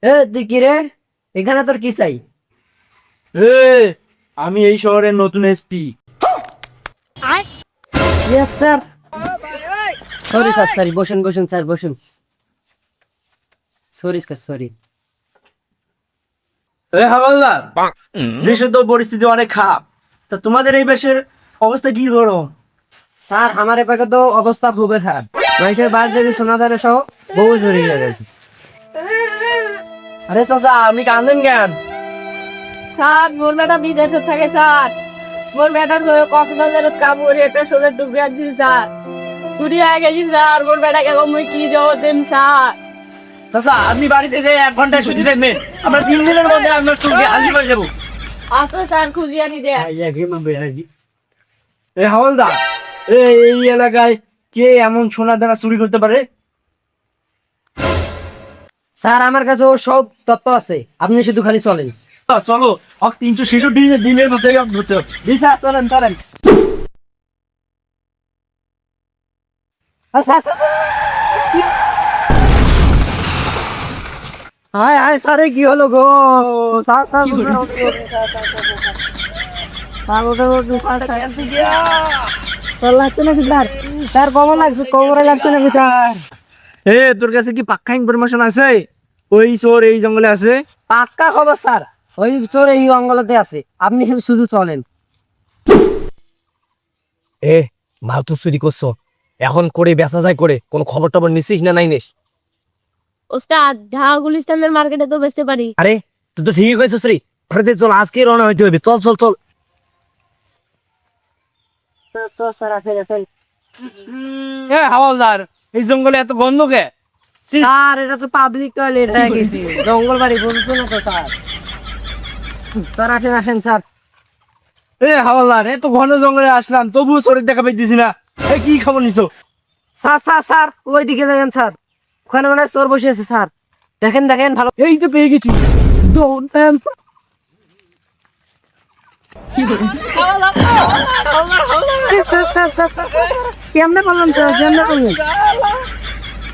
এ তুই কি রে, এখানে তোর কি চাই? এ আমি এই শহরের নতুন SP. Yes sir. Sorry sir, sorry, বসুন বসুন স্যার, বসুন। Sorry sir, sorry. হাওলদার, দেশের তো পরিস্থিতি অনেক খারাপ, তা তোমাদের এই দেশের অবস্থা কি করো? স্যার আমার এপাকে তো অবস্থা খুবই খারাপ। মানুষের বাড়িতে সোনাদারে সহ বহু চুরি হয়ে গেছে। আরে চাচা, আপনি কান্দেন কেন? স্যার মোর বেটা বিদেশে থাকে স্যার। মোর বেটার কক্সবাজারের কাপড় এটা সোজা ডুবে আনছি স্যার। চুরি হয়ে গেছি স্যার। মোর বেটাকে মুই কি জবাব দেন স্যার? চাচা, আপনি বাড়িতে যে 1 ঘন্টায় ছুটি থাকবেন, আমরা 3 দিনের মধ্যে আপনার চুলকে হাজির করে দেবো। আসো স্যার, খুঁজিয়ে আনি দে। হাওলদার, এই এলাকায় কে এমন সোনা দানা চুরি করতে পারে? স্যার আমার কাছে ওর সব তথ্য আছে, আপনি শুধু খালি চলেন। চলো, 366 দিনের মধ্যে ধরতে হবে। জি স্যার, চলেন চলেন। হায় হায় স্যারে, কি হলো গো? স্যার স্যার লাগছে নাকি স্যার? স্যার কমর লাগছে, কোমরে লাগছে নাকি স্যার? তোর কাছে কি পাক্কা ইনফরমেশন আছে ওই চোর এই জঙ্গলে আছে? পাক্কা খবর স্যার, ওই চোর এই অঙ্গলতে আছে, আপনি শুধু চলেন। মাল তো চুরি করছো, এখন করে বেচা যায় করে কোনো খবর টবর নিছিস না নাই নিস? ওস্তাদ ঢাকা গুলিস্তানের মার্কেটে তো বেচতে পারি। আরে তুই তো ঠিকই কইছিস রে, চল আজকে রওনা হইতে হবে, চল চল চল। হাওলদার, এই জঙ্গলে এত গন্ধ কে? স্যার এটা তো পাবলিক টয়লেট হয়ে গেছে, জঙ্গল বাড়ি, বুঝছো না তো স্যার? স্যার আসেন আসেন স্যার। হাওলদার, এত ঘন জঙ্গলে আসলাম তবুও চোরের দেখা পাইতেছি না, কি খবর নিছো? স্যার স্যার স্যার ওই দিকে দেখেন স্যার, ওখানে মনে হয় চোর বসে আছে স্যার, দেখেন দেখেন ভালো। এই তো পেয়ে গেছি। কেমনে বললাম স্যার, কেমনে বললেন স্যার?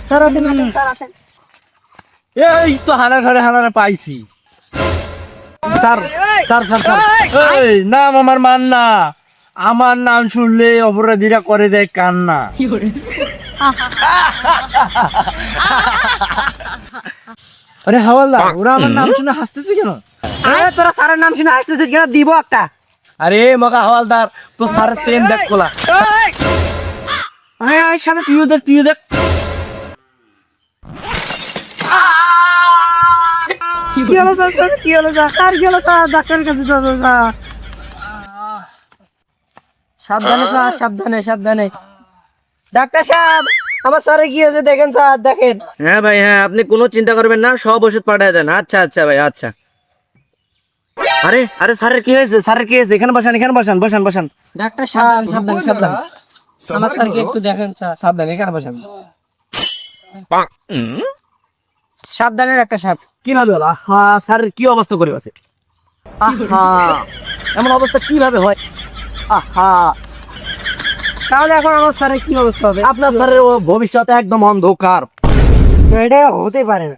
স্যার আসেন। এই তো হানারে পাইছি। স্যার স্যার স্যার স্যার এই নাম আমার মান্না, আমার নাম শুনলে অপরাধীরা করে দেয় কান্না। আরে হাওলদার, ওরা আমার নাম শুনে হাসতেছে কেন? আরে তোরা স্যারের নাম শুনে হাসতেছিস কেন? দিব একটা। আরে মগা হাওলদার, তো স্যারের সেম দেখ কোলা। আয় আয় সামনে, তুইও দেখ। কি হলো স্যার? কি হলো স্যার? আর কি হলো স্যার? ডাক্তারের কাছে যাবো স্যার। সাবধানে স্যার, সাবধানে সাবধানে। ডাক্তার সাহেব, আমার স্যারের কি হয়েছে দেখেন স্যার, দেখেন। হ্যাঁ ভাই, হ্যাঁ, আপনি কোনো চিন্তা করবেন না, সব ওষুধ পাঠিয়ে দেন। আচ্ছা আচ্ছা ভাই, আচ্ছা। আরে আরে স্যারের কি হয়েছে? স্যারের কি হয়েছে? এখানে বসান, এখানে বসান, বসান বসান। ডাক্তার সাহেব সাবধানে সাবধানে, আমার স্যারকে একটু দেখেন স্যার। সাবধানে, এখানে বসান। সাবধানে ডাক্তার সাহেব। কিভাবে হলো? আহা, স্যারের কি অবস্থা করে আছে? আহা, এমন অবস্থা কিভাবে হয়? আহা, তাহলে এখন আমার স্যারের কি অবস্থা হবে? আপনার স্যারের ভবিষ্যৎ একদম অন্ধকার। এটা হতে পারে না।